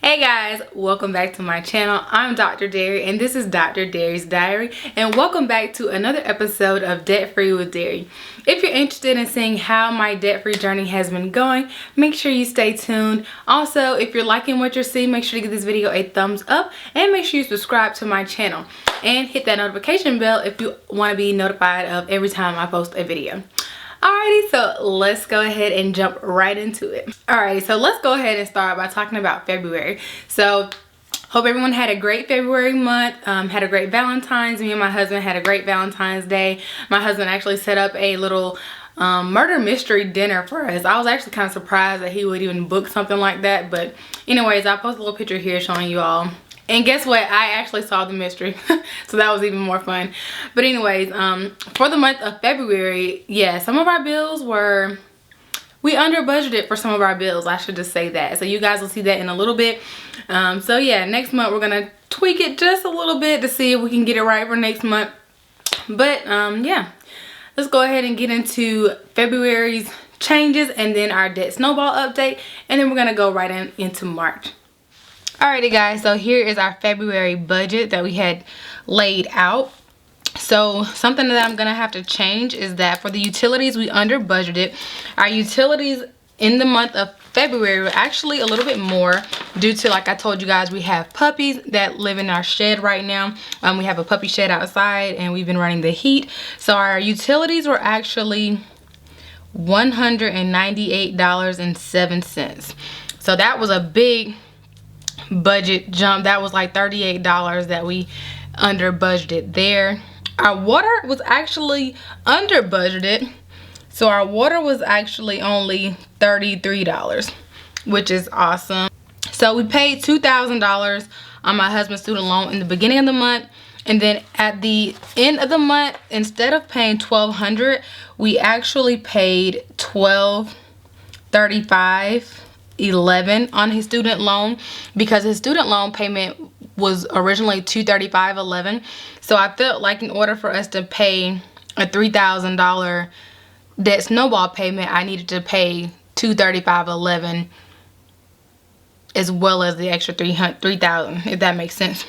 Hey guys, welcome back to my channel. I'm Dr. Derry and this is Dr. Derry's Diary, and welcome back to another episode of Debt Free with Derry. If you're interested in seeing how my debt-free journey has been going, make sure you stay tuned. Also, if you're liking what you're seeing, make sure to give this video a thumbs up and make sure you subscribe to my channel and hit that notification bell if you want to be notified of every time I post a video. Alrighty, so let's go ahead and jump right into it. Alrighty, so let's go ahead and start by talking about February. So hope everyone had a great February month, had a great Valentine's. Me and my husband had a great Valentine's Day. My husband actually set up a little murder mystery dinner for us. I was actually kind of surprised that he would even book something like that, but anyways, I'll post a little picture here showing you all. And guess what? I actually solved the mystery. So that was even more fun. But anyways, for the month of February, yeah, some of our bills were, we under budgeted for some of our bills. I should just say that. So you guys will see that in a little bit. So yeah, next month we're going to tweak it just a little bit to see if we can get it right for next month. But yeah, let's go ahead and get into February's changes and then our debt snowball update. And then we're going to go right into March. Alrighty guys, so here is our February budget that we had laid out. So something that I'm gonna have to change is that for the utilities, we under budgeted. Our utilities in the month of February were actually a little bit more due to, like I told you guys, we have puppies that live in our shed right now. We have a puppy shed outside and we've been running the heat. So our utilities were actually $198.07. So that was a big budget jump. That was like $38 that we under budgeted there. Our water was actually under budgeted, so our water was actually only $33, which is awesome. So we paid $2,000 on my husband's student loan in the beginning of the month, and then at the end of the month, instead of paying $1,200, we actually paid $1,235.11 on his student loan, because his student loan payment was originally $235.11. So I felt like in order for us to pay a $3,000 debt snowball payment, I needed to pay $235.11 as well as the extra $3,000, if that makes sense.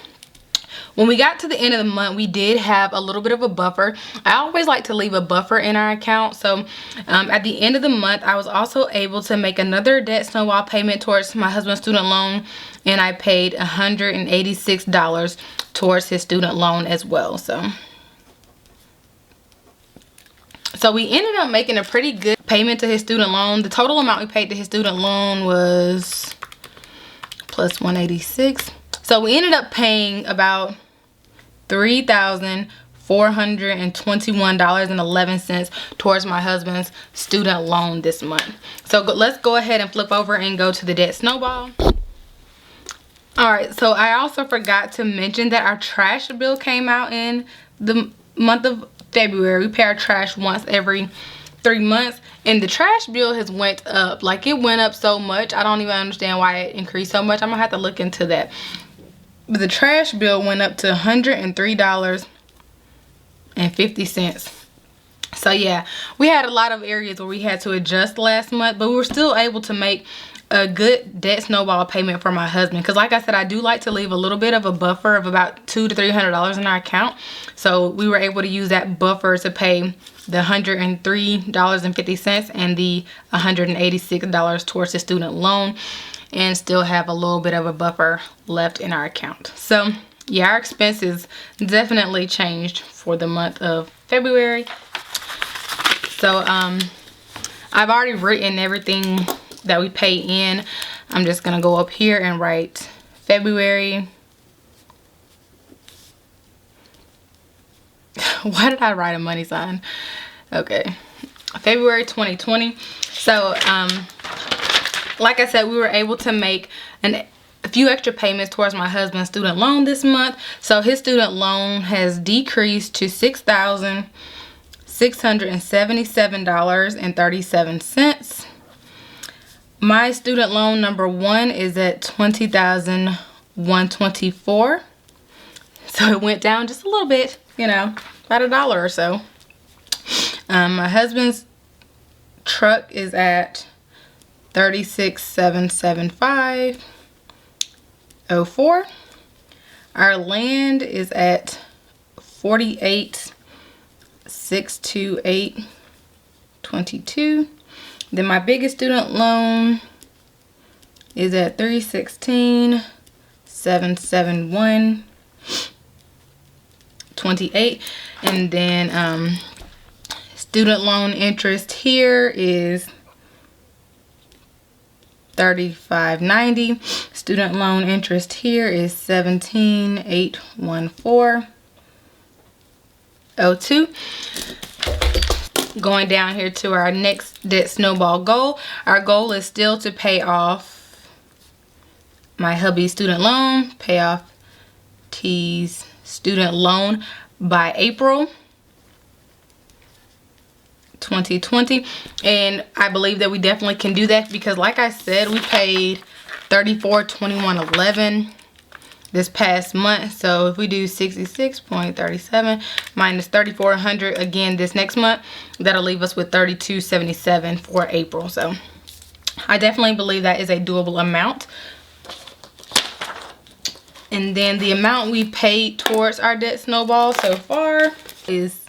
When we got to the end of the month, we did have a little bit of a buffer. I always like to leave a buffer in our account. So at the end of the month, I was also able to make another debt snowball payment towards my husband's student loan. And I paid $186 towards his student loan as well. So we ended up making a pretty good payment to his student loan. The total amount we paid to his student loan was plus $186. So we ended up paying about $3,421.11 towards my husband's student loan this month. So let's go ahead and flip over and go to the debt snowball. Alright, so I also forgot to mention that our trash bill came out in the month of February. We pay our trash once every 3 months, and the trash bill has went up. Like, it went up so much. I don't even understand why it increased so much. I'm gonna have to look into that. But the trash bill went up to $103.50. So yeah, we had a lot of areas where we had to adjust last month, but we were still able to make a good debt snowball payment for my husband, because like I said, I do like to leave a little bit of a buffer of about $200 to $300 in our account. So we were able to use that buffer to pay the $103.50 and the $186 towards the student loan, and still have a little bit of a buffer left in our account. So yeah, our expenses definitely changed for the month of February. So I've already written everything that we pay in. I'm just gonna go up here and write February. Why did I write a money sign? Okay, February 2020. So like I said, we were able to make a few extra payments towards my husband's student loan this month. So his student loan has decreased to $6,677.37. My student loan number 1 is at $20,124. So it went down just a little bit, you know, about $1 or so. My husband's truck is at $36,775. $48,638.04. Our land is at $48,628.22. Then my biggest student loan is at $316,771.28. And then student loan interest here is $35.90. Student loan interest here is $17,814.02. Going down here to our next debt snowball goal. Our goal is still to pay off my hubby's student loan, pay off T's student loan by April 2020. And I believe that we definitely can do that because, like I said, we paid $34.21.11 this past month. So if we do 66.37 minus $3,400 again this next month, that'll leave us with $32.77 for April. So I definitely believe that is a doable amount. And then the amount we paid towards our debt snowball so far is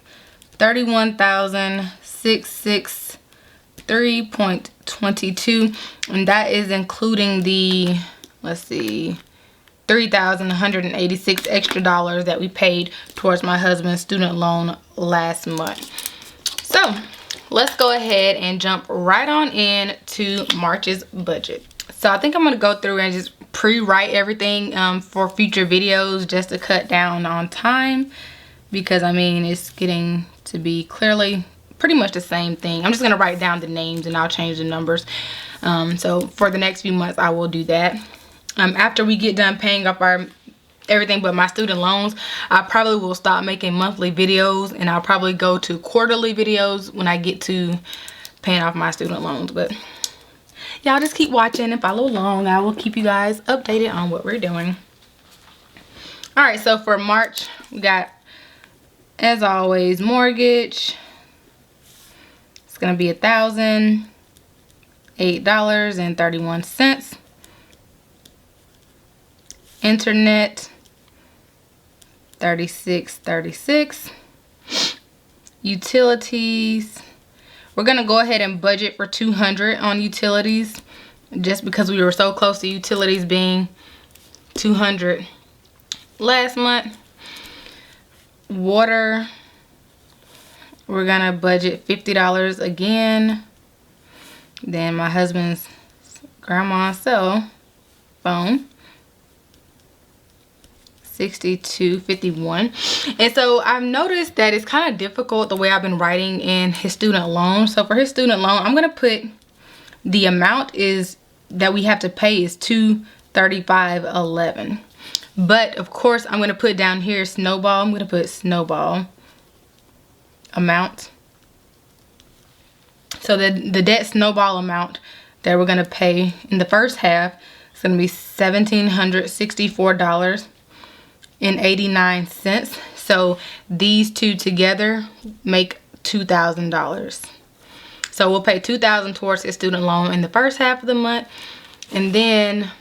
$31,663.22, and that is including the, let's see, $3,186 extra dollars that we paid towards my husband's student loan last month. So let's go ahead and jump right on in to March's budget. So I think I'm going to go through and just pre-write everything for future videos just to cut down on time, because I mean it's getting to be clearly pretty much the same thing. I'm just going to write down the names and I'll change the numbers. So for the next few months I will do that. After we get done paying off our everything but my student loans, I probably will stop making monthly videos and I'll probably go to quarterly videos when I get to paying off my student loans. But y'all just keep watching and follow along. I will keep you guys updated on what we're doing. Alright, so for March, we got, as always, mortgage. It's going to be $1,008.31. Internet, $36.36. Utilities, we're going to go ahead and budget for $200 on utilities just because we were so close to utilities being $200 last month. Water, we're going to budget $50 again. Then my husband's grandma's cell phone, $62.51. And so I've noticed that it's kind of difficult the way I've been writing in his student loan. So for his student loan, I'm going to put the amount is that we have to pay is $235.11. But of course I'm going to put down here snowball. I'm going to put snowball amount. So the debt snowball amount that we're going to pay in the first half is going to be $1,764.89. So these two together make $2,000. So we'll pay $2,000 towards his student loan in the first half of the month, and then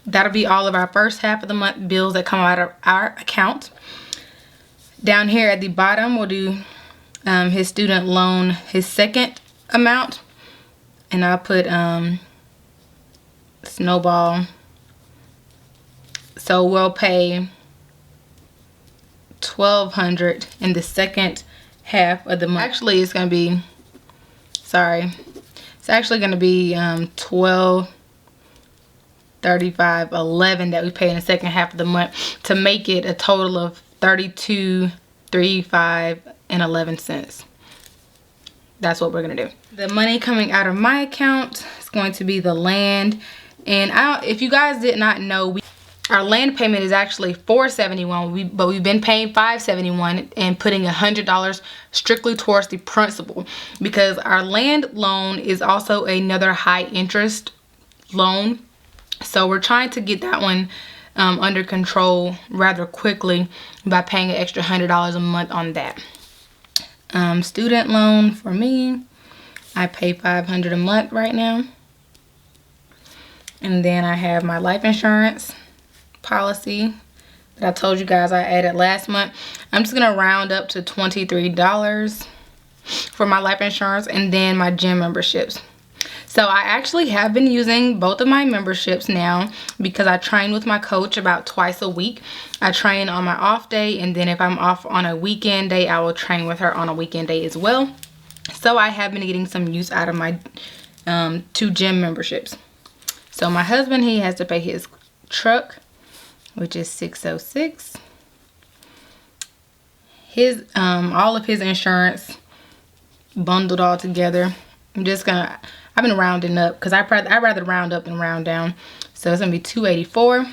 that'll be all of our first half of the month bills that come out of our account. Down here at the bottom, we'll do his student loan, his second amount, and I'll put snowball. So we'll pay $1,200 in the second half of the month. Actually, it's going to be, sorry, it's actually going to be $1235.11 that we pay in the second half of the month to make it a total of $32.35.11. That's what we're going to do. The money coming out of my account is going to be the land. And if you guys did not know, our land payment is actually $471, but we've been paying $571 and putting $100 strictly towards the principal, because our land loan is also another high interest loan. So we're trying to get that one under control rather quickly by paying an extra $100 a month on that. Student loan for me, I pay $500 a month right now. And then I have my life insurance policy that I told you guys I added last month. I'm just gonna round up to $23 for my life insurance, and then my gym memberships. So I actually have been using both of my memberships now because I train with my coach about twice a week. I train on my off day, and then if I'm off on a weekend day, I will train with her on a weekend day as well. So I have been getting some use out of my 2 gym memberships. So my husband, he has to pay his truck, which is $606. His all of his insurance bundled all together. I've been rounding up because I'd rather round up and round down. So it's gonna be $284.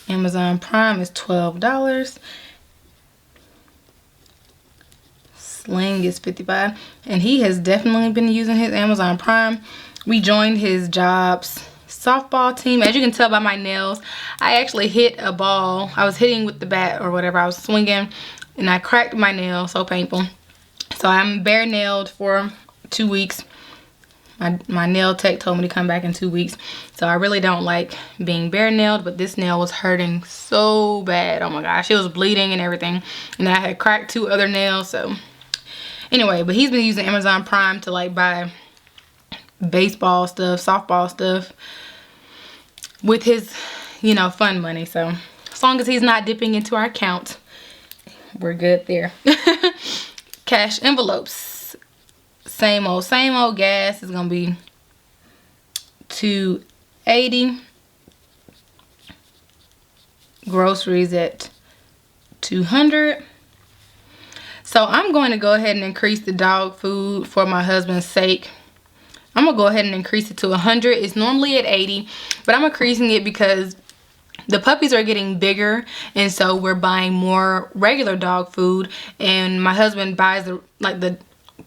Amazon Prime is $12. Sling is $55, and he has definitely been using his Amazon Prime. We joined his job's softball team. As you can tell by my nails, I actually hit a ball. I was hitting with the bat or whatever. I was swinging and I cracked my nail. So painful. So I'm bare nailed for 2 weeks. My nail tech told me to come back in 2 weeks. So I really don't like being bare nailed, but this nail was hurting so bad. Oh my gosh, it was bleeding and everything. And I had cracked 2 other nails. So anyway, but he's been using Amazon Prime to like buy baseball stuff, softball stuff with his, you know, fun money. So as long as he's not dipping into our account, we're good there. Cash envelopes, same old gas is gonna be $280. Groceries at $200. So I'm going to go ahead and increase the dog food for my husband's sake. I'm gonna go ahead and increase it to $100. It's normally at $80, but I'm increasing it because the puppies are getting bigger, and so we're buying more regular dog food. And my husband buys the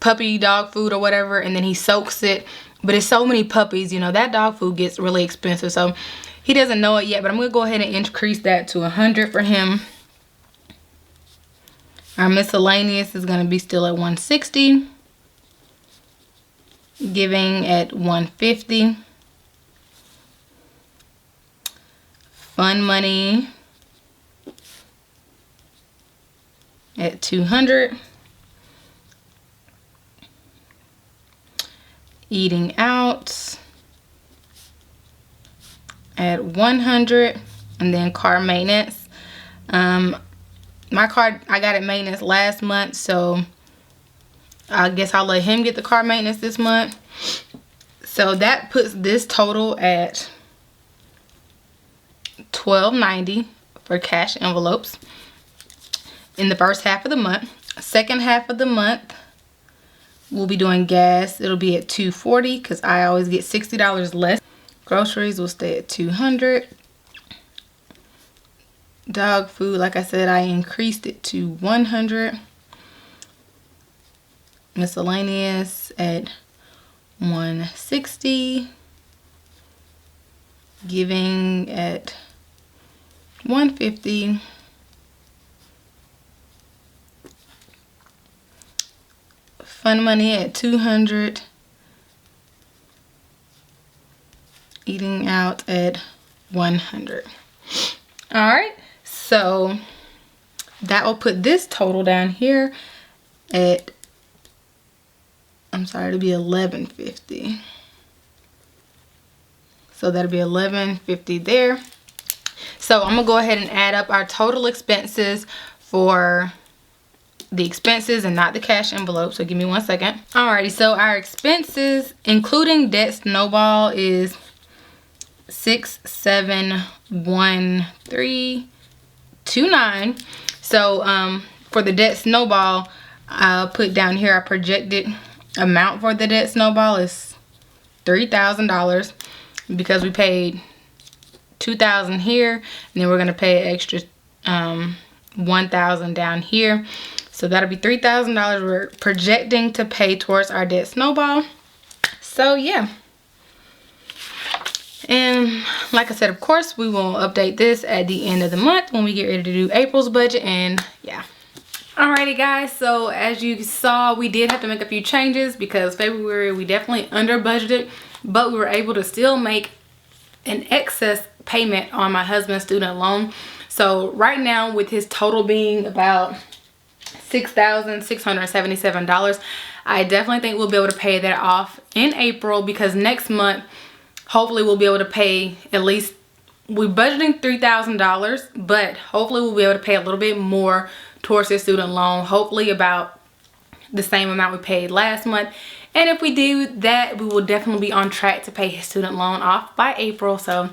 puppy dog food or whatever, and then he soaks it. But it's so many puppies, you know, that dog food gets really expensive. So he doesn't know it yet, but I'm gonna go ahead and increase that to $100 for him. Our miscellaneous is gonna be still at $160. Giving at $150. Fun money at $200. Eating out at $100. And then car maintenance. My car, I got it maintenance last month, so I guess I'll let him get the car maintenance this month. So that puts this total at $12.90 for cash envelopes in the first half of the month. Second half of the month, we'll be doing gas. It'll be at $240 because I always get $60 less. Groceries will stay at $200. Dog food, like I said, I increased it to $100. Miscellaneous at $160. Giving at $150. Fun money at $200. Eating out at $100. All right, so that will put this total down here at, I'm sorry, it'll be $11.50. So that'll be $11.50 there. So I'm gonna go ahead and add up our total expenses for the expenses and not the cash envelope. So give me 1 second. Alrighty, so our expenses, including debt Snowball, is $6,713.29. So for the debt Snowball, I'll put down here our projected amount for the debt Snowball is $3,000 because we paid $2,000 here, and then we're gonna pay an extra $1,000 down here. So that'll be $3,000 we're projecting to pay towards our debt Snowball. So yeah. And like I said, of course, we will update this at the end of the month when we get ready to do April's budget. And yeah. Alrighty guys, so as you saw, we did have to make a few changes because February we definitely under budgeted, but we were able to still make an excess payment on my husband's student loan. So right now, with his total being about $6,677, I definitely think we'll be able to pay that off in April, because next month hopefully we'll be able to pay at least, we're budgeting $3,000, but hopefully we'll be able to pay a little bit more towards his student loan, hopefully about the same amount we paid last month. And if we do that, we will definitely be on track to pay his student loan off by April. So,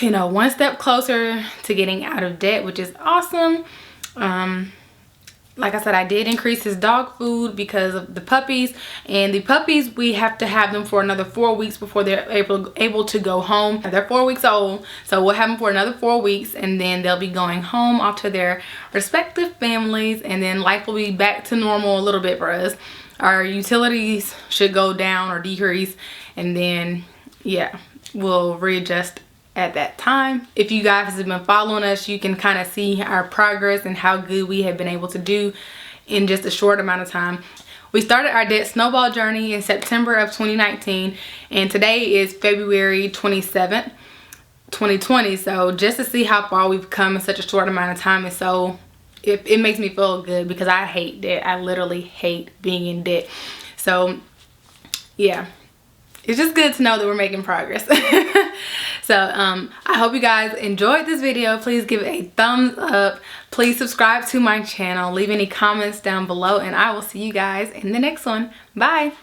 you know, one step closer to getting out of debt, which is awesome. Like I said, I did increase his dog food because of the puppies, and the puppies, we have to have them for another 4 weeks before they're able to go home. They're 4 weeks old, so we'll have them for another 4 weeks, and then they'll be going home off to their respective families, and then life will be back to normal a little bit for us. Our utilities should go down or decrease, and then yeah, we'll readjust at that time. If you guys have been following us, you can kind of see our progress and how good we have been able to do in just a short amount of time. We started our debt snowball journey in September of 2019, and today is February 27th, 2020. So just to see how far we've come in such a short amount of time, is so it makes me feel good, because I hate debt. I literally hate being in debt. So yeah, it's just good to know that we're making progress. So I hope you guys enjoyed this video. Please give it a thumbs up. Please subscribe to my channel. Leave any comments down below, and I will see you guys in the next one. Bye.